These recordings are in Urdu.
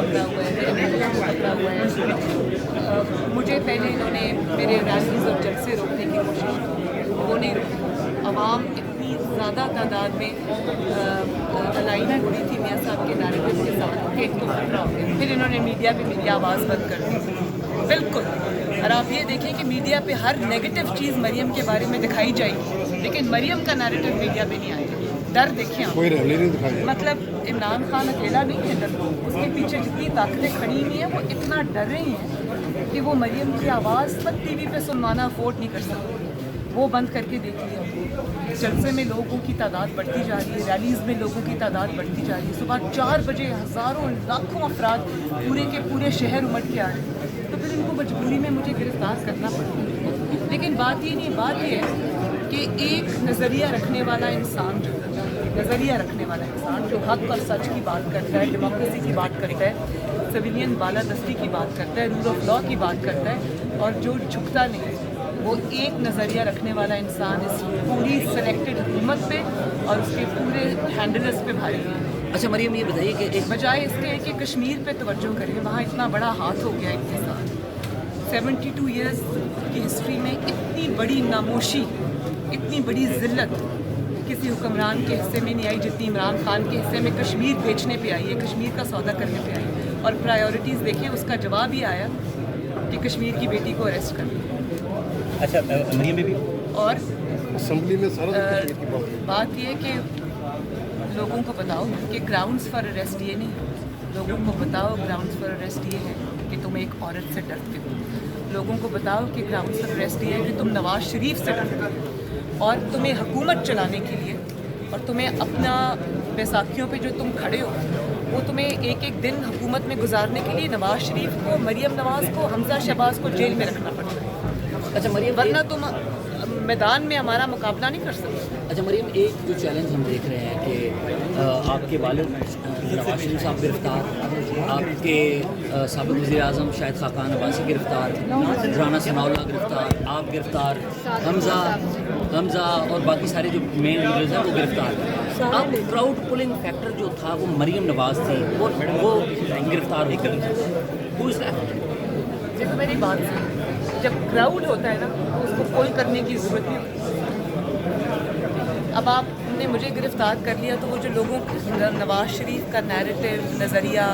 پکڑا ہوا ہے، میرے بہنوں کو پکڑا ہوا ہے. مجھے پہلے انہوں نے میرے ریلیز اور جلسے روکنے کی کوشش کی، وہ نہیں روکی. عوام اتنی زیادہ تعداد میں الائن ہوئی تھی میاں صاحب کے نیریٹو کے ساتھ کہ ان کو خطرہ ہو گیا. پھر انہوں نے میڈیا پہ میری آواز بند کر دی. بالکل. اور آپ یہ دیکھیں کہ میڈیا پہ ہر نیگیٹو چیز مریم کے بارے میں دکھائی جائے گی، لیکن مریم کا نیریٹو میڈیا پہ نہیں آئے گا. ڈر دیکھیں آپ، کوئی ریلی نہیں دکھائی. مطلب عمران خان اکیلا نہیں ہے ڈر، اس کے پیچھے جتنی طاقتیں کھڑی ہوئی ہیں وہ اتنا ڈر رہی ہیں کہ وہ مریم کی آواز تک ٹی وی پہ سنوانا افورڈ نہیں کر سکتی. وہ بند کر کے دیکھ لیا. جلسے میں لوگوں کی تعداد بڑھتی جا رہی ہے، ریلیز میں لوگوں کی تعداد بڑھتی جا رہی ہے. صبح 4 بجے ہزاروں لاکھوں افراد پورے کے پورے شہر امٹ کے آ رہے ہیں. تو پھر ان کو مجبوری میں مجھے گرفتار کرنا پڑتا. لیکن بات یہ نہیں، بات یہ ہے کہ ایک نظریہ رکھنے والا انسان جو حق اور سچ کی بات کرتا ہے، ڈیموکریسی کی بات کرتا ہے، سویلین بالادستی کی بات کرتا ہے، رول آف لا کی بات کرتا ہے، اور جو جھکتا نہیں، وہ ایک نظریہ رکھنے والا انسان اس پوری سلیکٹڈ حکومت پہ اور اس کے پورے ہینڈلرز پہ بھاری ہے. اچھا مریم یہ بتائیے کہ ایک بجائے اس کے کہ کشمیر پہ توجہ کریں، وہاں اتنا بڑا ہاتھ ہو گیا ان کے ساتھ. 72 ایئرز کی ہسٹری میں اتنی بڑی ناموشی، اتنی بڑی ذلت کسی حکمران کے حصے میں نہیں آئی جتنی عمران خان کے حصے میں کشمیر بیچنے پہ آئی ہے، کشمیر کا سودا کرنے پہ آئی ہے. اور پرائیورٹیز دیکھیں، اس کا جواب یہ آیا کہ کشمیر کی بیٹی کو اریسٹ کر لیا. اچھا مریم بھی اور اسمبلی میں سارا بات یہ ہے کہ لوگوں کو بتاؤ کہ گراؤنڈز فار اریسٹ یہ نہیں. لوگوں کو بتاؤ گراؤنڈز فار اریسٹ یہ ہے کہ تم ایک عورت سے ڈرتے ہو. لوگوں کو بتاؤ کہ گراؤنڈز فار اریسٹ یہ ہے کہ تم نواز شریف سے ڈرتے ہو، اور تمہیں حکومت چلانے کے لیے اور تمہیں اپنا بیساکھیوں پہ جو تم کھڑے ہو، وہ تمہیں ایک ایک دن حکومت میں گزارنے کے لیے نواز شریف کو، مریم نواز کو، حمزہ شہباز کو جیل میں رکھنا پڑتا ہے. اچھا مریم ورنہ تم میدان میں ہمارا مقابلہ نہیں کر سکتے. اچھا مریم ایک جو چیلنج ہم دیکھ رہے ہیں کہ آپ کے والد نواز شریف صاحب گرفتار، آپ کے سابق وزیر اعظم شاہد خاقان عباسی گرفتار، رانا ثناء اللہ گرفتار، آپ گرفتار، حمزہ اور باقی سارے جو مین لیڈرز ہیں وہ گرفتار. اب کراؤڈ پولنگ فیکٹر جو تھا وہ مریم نواز تھی، وہ گرفتار ہو گئی. ہو از لیفٹ؟ دیکھو میری بات سنو، جب کراؤڈ ہوتا ہے نا تو اس کو پول کرنے کی ضرورت نہیں ہوتی. اب آپ نے مجھے گرفتار کر لیا تو وہ جو لوگوں نواز شریف کا نیریٹو، نظریہ،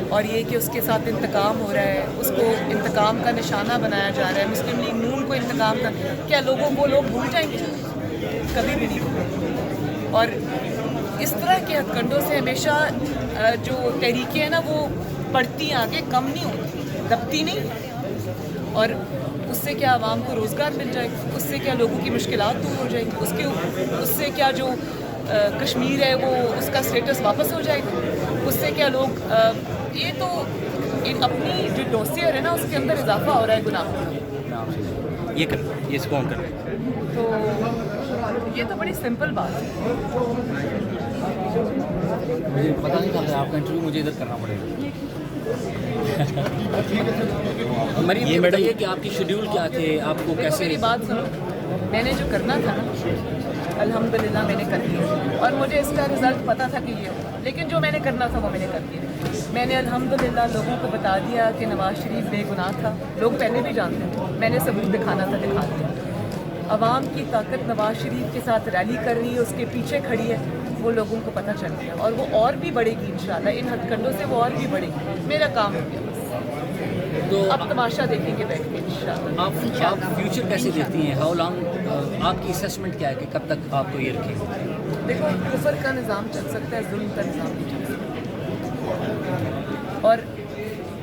اور یہ کہ اس کے ساتھ انتقام ہو رہا ہے، اس کو انتقام کا نشانہ بنایا جا رہا ہے، مسلم لیگ نون کو انتقام کا، کیا لوگوں کو لوگ بھول جائیں گے؟ کبھی بھی نہیں بھولیں. اور اس طرح کے ہتھ کنڈوں سے ہمیشہ جو تحریکیں ہیں نا وہ بڑھتی ہیں، آگے کم نہیں ہوتی، دبتی نہیں. اور اس سے کیا عوام کو روزگار مل جائے گا، اس سے کیا لوگوں کی مشکلات دور ہو جائیں گی، اس سے کیا جو کشمیر ہے وہ اس کا اسٹیٹس واپس ہو جائے گا، اس سے کیا لوگ یہ تو اپنی جو ڈوسیئر ہے نا اس کے اندر اضافہ ہو رہا ہے گناہ کا. یہ اس کو ہم کر رہے ہیں. تو یہ تو بڑی سمپل بات ہے. مجھے پتہ نہیں تھا آپ کا انٹرویو مجھے ادھر کرنا پڑے گا. مریم یہ بتائیے کہ آپ کی شیڈیول کیا تھے، آپ کو کیسے؟ میری بات سنو، میں نے جو کرنا تھا نا الحمدللہ میں نے کر دیا، اور مجھے اس کا رزلٹ پتہ تھا کہ یہ ہوگا، لیکن جو میں نے کرنا تھا وہ میں نے کر دیا. میں نے الحمدللہ لوگوں کو بتا دیا کہ نواز شریف بے گناہ تھا. لوگ پہلے بھی جانتے تھے، میں نے ثبوت دکھانا تھا، دکھا دیا. عوام کی طاقت نواز شریف کے ساتھ ریلی کر رہی ہے، اس کے پیچھے کھڑی ہے، وہ لوگوں کو پتہ چل گیا، اور وہ اور بھی بڑھے گی انشاءاللہ. ان ہتھ کنڈوں سے وہ اور بھی بڑھے گی. میرا کام ہو گیا بس. تو اب تماشا دیکھیں گے بیٹھ کے انشاءاللہ. آپ فیوچر کیسے دیکھتی ہیں؟ ہاؤ لانگ آپ کی اسیسمنٹ کیا ہے کہ کب تک آپ کو یہ رکھیں گے؟ دیکھو کفر کا نظام چل سکتا ہے، ظلم کا نظام نہیں چل سکتا. اور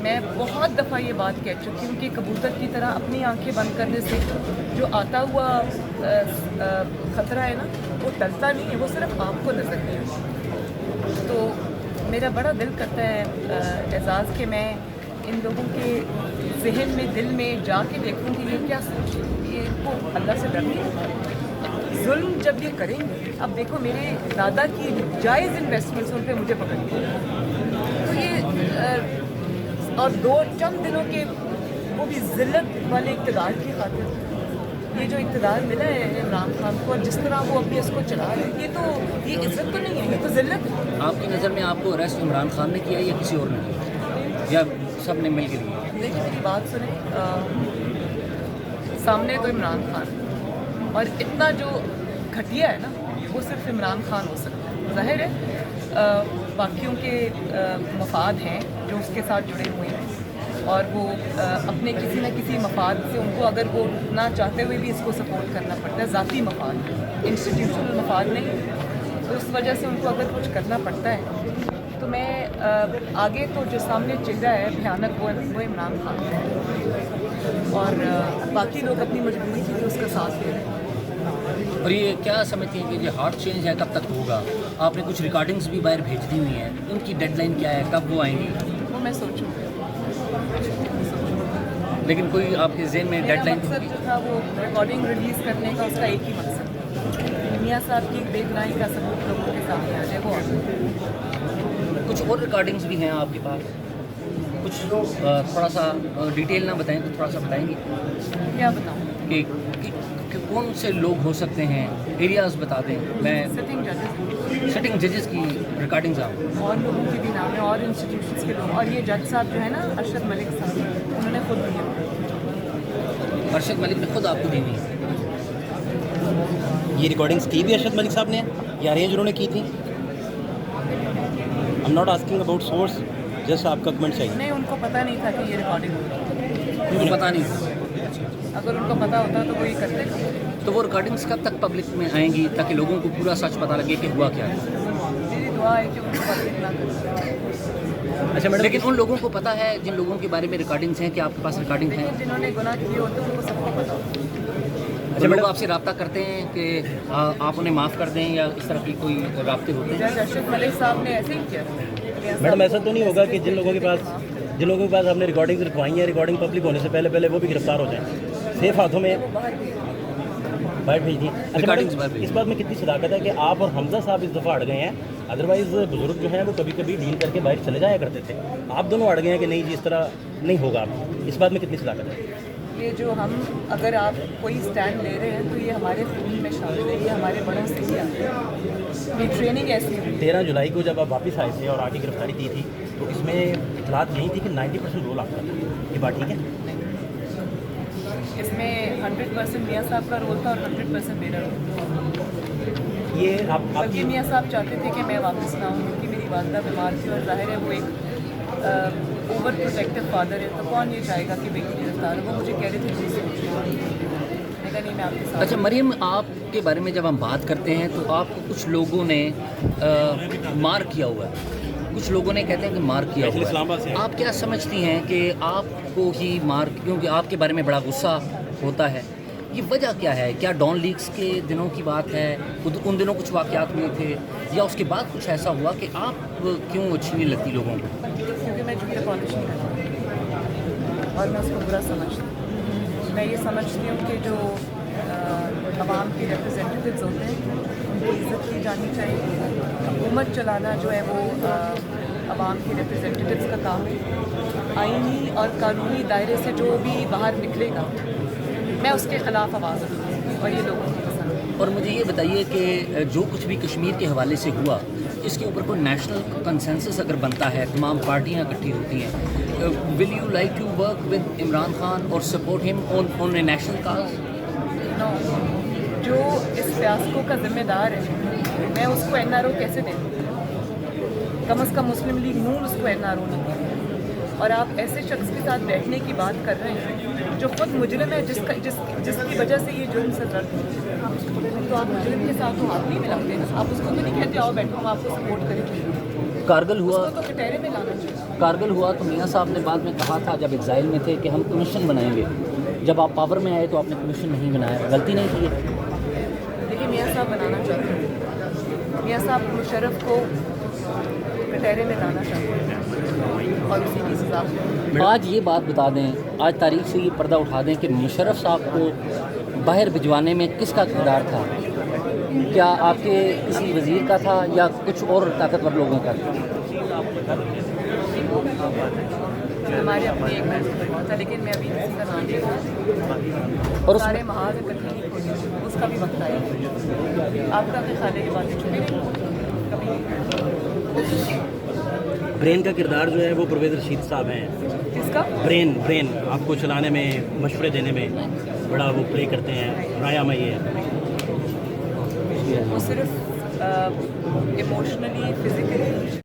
میں بہت دفعہ یہ بات کہہ چکی ہوں کہ کبوتر کی طرح اپنی آنکھیں بند کرنے سے جو آتا ہوا خطرہ ہے نا وہ ٹلتا نہیں ہے، وہ صرف آپ کو نظر نہیں آتا. تو میرا بڑا دل کرتا ہے اعزاز کہ میں ان لوگوں کے ذہن میں، دل میں جا کے دیکھوں کہ یہ کیا سوچ، یہ کو اللہ سے ڈر نہیں. ظلم جب یہ کریں گے، اب دیکھو میرے دادا کی جائز انویسٹمنٹس ان پہ مجھے پکڑ لی، تو یہ اور چند دنوں کے وہ بھی ذلت والے اقتدار کی خاطر، یہ جو اقتدار ملا ہے عمران خان کو، اور جس طرح وہ اپنے اس کو چلا رہے ہیں، یہ عزت تو نہیں ہے، یہ تو ذلت ہے. آپ کی نظر میں آپ کو اریسٹ عمران خان نے کیا یا کسی اور نے کیا؟ یا سب نے مل کے لیے؟ دیکھیے میری بات سنیں، سامنے تو عمران خان اور اتنا جو گھٹیا ہے نا وہ صرف عمران خان ہو سکتا ہے. ظاہر ہے باقیوں کے مفاد ہیں جو اس کے ساتھ جڑے ہوئے ہیں اور وہ اپنے کسی نہ کسی مفاد سے ان کو اگر وہ نہ چاہتے ہوئے بھی اس کو سپورٹ کرنا پڑتا ہے. ذاتی مفاد، انسٹیٹیوشنل مفاد نہیں، تو اس وجہ سے ان کو اگر کچھ کرنا پڑتا ہے. تو میں آگے تو جو سامنے چہرہ ہے بھیانک وہ عمران خان ہے اور باقی لوگ اپنی مجبوری تھی کہ اس کا ساتھ دے رہے ہیں. اور یہ کیا سمجھتی ہیں کہ یہ ہارڈ چینج ہے کب تک ہوگا؟ آپ نے کچھ ریکارڈنگز بھی باہر بھیج دی ہوئی ہیں، ان کی ڈیڈ لائن کیا ہے، کب وہ آئیں گی؟ وہ میں سوچوں گی. لیکن کوئی آپ کے ذہن میں ڈیڈ لائن؟ مقصد جو تھا وہ ریکارڈنگ ریلیز کرنے کا اس کا ایک ہی مقصد تھا، میاں صاحب کی ایک ڈیڈ لائن کا ثبوت لوگوں کے سامنے آ جائے وہ. کچھ اور ریکارڈنگز بھی ہیں آپ کے پاس؟ کچھ تھوڑا سا ڈیٹیل نہ بتائیں تو تھوڑا سا بتائیں گی کیا بتاؤں؟ کہ کون سے لوگ ہو سکتے ہیں، ایریاز بتا دیں. میں سٹنگ ججز سٹنگ ججز کی ریکارڈنگز آپ اور لوگوں کے بھی نام ہیں اور انسٹیٹیوشنس کے لوگ، اور یہ جج صاحب جو ہے نا ارشد ملک صاحب انہوں نے خود دیا. ارشد ملک نے خود آپ کو دی ہوئی ہے؟ یہ ریکارڈنگس کی بھی ارشد ملک صاحب نے یا ارینج انہوں نے کی تھی؟ I'm not asking about source, just آپ کا کمنٹ چاہیے. نہیں، ان کو پتہ نہیں تھا کہ یہ ریکارڈنگ ہوگی. ان کو پتہ نہیں تھا. اگر ان کو پتہ ہوتا تو وہ یہ کرتے. تو وہ ریکارڈنگز کب تک پبلک میں آئیں گی تاکہ لوگوں کو پورا سچ پتہ لگے کہ ہوا کیا ہے؟ میری دعا ہے کہ ان کو پبلک نہ کرے. اچھا میڈم، لیکن ان لوگوں کو پتہ ہے جن لوگوں کے بارے میں ریکارڈنگز ہیں کہ آپ کے پاس ریکارڈنگ ہیں؟ لیکن جنہوں نے گناہ کیے ہوتے ہیں ان کو سب کو پتہ ہوتا ہے. جو لوگ آپ سے رابطہ کرتے ہیں کہ آپ انہیں معاف کر دیں یا اس طرح کی کوئی رابطے ہوتے ہیں؟ جج ارشد ملک صاحب نے ایسے ہی کیا. میڈم ایسا تو نہیں ہوگا کہ جن لوگوں کے پاس آپ نے ریکارڈنگ رکھوائی ہیں، ریکارڈنگ پبلک ہونے سے پہلے وہ بھی گرفتار ہو جائیں؟ سیف ہاتھوں میں باہر بھیج دیں. اس بات میں کتنی صداقت ہے کہ آپ اور حمزہ صاحب اس دفعہ اڑ گئے ہیں؟ ادروائز بزرگ جو ہیں وہ کبھی کبھی ڈیل کر کے باہر چلے جایا کرتے تھے، آپ دونوں اڑ گئے ہیں کہ نہیں جی اس طرح نہیں ہوگا. اس بات میں کتنی صداقت ہے؟ یہ جو ہم اگر آپ کوئی اسٹینڈ لے رہے ہیں تو یہ ہمارے خون میں شامل ہے، یہ ہمارے بڑوں سے ہی آتا ہے. یہ ٹریننگ ایسی ہے. 13 جولائی کو جب آپ واپس آئے تھے اور آگے گرفتاری کی تھی تو اس میں اطلاعات یہی تھی کہ 90% رول آپ کا تھا، یہ بات ٹھیک ہے؟ اس میں 100% میاں صاحب کا رول تھا اور 100% میرا رول تھا. یہ آپ بلکہ میاں صاحب چاہتے تھے کہ میں واپس نہ ہوں کیونکہ میری والدہ بیمار تھی اور ظاہر ہے وہ ایک اوور پروٹیکٹیو فادر ہے، تو کون یہ چاہے گا کہ بیٹی گرفتار ہو. وہ مجھے کہہ رہے تھے جی نہیں میں آپ کے ساتھ. اچھا مریم، آپ کے بارے میں جب ہم بات کرتے ہیں تو آپ کو کچھ لوگوں نے مار کیا ہوا ہے، کچھ لوگوں نے کہتے ہیں کہ مار کیا ہوا ہے. آپ کیا سمجھتی ہیں کہ آپ کو ہی مار، کیونکہ آپ کے بارے میں بڑا غصہ ہوتا ہے، یہ وجہ کیا ہے؟ کیا ڈان لیگس کے دنوں کی بات ہے؟ ان دنوں کچھ واقعات ہوئے تھے یا اس کے بعد کچھ ایسا ہوا کہ آپ کیوں اچھی نہیں لگتی لوگوں کو؟ کیونکہ میں جھوٹے پالیش نہیں کرتی اور میں اس کو برا سمجھتی ہوں. میں یہ سمجھتی ہوں کہ جو عوام کے ریپرزینٹیوز ہوتے ہیں ان کی عزت کی جانی چاہیے. حکومت چلانا جو ہے وہ عوام کے ریپرزینٹیوز کا کام ہے. آئینی اور قانونی دائرے سے جو بھی باہر نکلے گا میں اس کے خلاف آواز اٹھاؤں گی اور یہ لوگوں کو پسند ہے. اور مجھے یہ بتائیے کہ جو کچھ بھی کشمیر کے حوالے سے ہوا اس کے اوپر کوئی نیشنل کنسنسس اگر بنتا ہے، تمام پارٹیاں اکٹھی ہوتی ہیں، will you like to work with Imran Khan اور سپورٹ ہم آن اے نیشنل کاز؟ نو، جو اس فیاسکو کا ذمہ دار ہے میں اس کو این آر او کیسے دیں؟ کم از کم مسلم لیگ نون اس کو این آر او نہیں دے. اور آپ ایسے شخص کے ساتھ بیٹھنے کی بات کر رہے ہیں جو خود مجرم ہے، جس کی وجہ سے یہ جرم سے درد ہے. تو آپ مجرم کے ساتھ تو ہاتھ نہیں ملاتے نا. آپ اس کو تو نہیں کہتے آؤ بیٹھو ہم آپ کو سپورٹ کریں. کارگل ہوا اس کو تو کٹہرے میں لانا چاہیے. کارگل ہوا تو میاں صاحب نے بعد میں کہا تھا جب ایگزائل میں تھے کہ ہم کمیشن بنائیں گے. جب آپ پاور میں آئے تو آپ نے کمیشن نہیں بنایا، غلطی نہیں کی ہے؟ دیکھیے میاں صاحب بنانا چاہتے ہیں. میاں صاحب مشرف کو کٹہرے میں لانا چاہتے ہیں اور اسی کی سزا. آج یہ بات بتا دیں، آج تاریخ سے یہ پردہ اٹھا دیں کہ مشرف صاحب کو باہر بھجوانے میں کس کا کردار تھا؟ کیا آپ کے کسی وزیر کا تھا یا کچھ اور طاقتور لوگوں کا تھا؟ ہمارے اپنے ایک محسوس تھا لیکن میں ابھی کسی کا نام نہیں. اور سارے محاذ اکٹھے نہیں کھولے، اس کا بھی وقت آیا. آپ کا اپنے خانے کی باتیں چھوڑی نہیں کبھی. برین کا کردار جو ہے وہ پرویز رشید صاحب ہیں. کس کا؟ برین آپ کو چلانے میں مشورے دینے میں بڑا وہ پلے کرتے ہیں. رایا میں یہ وہ صرف ایموشنلی فزیکلی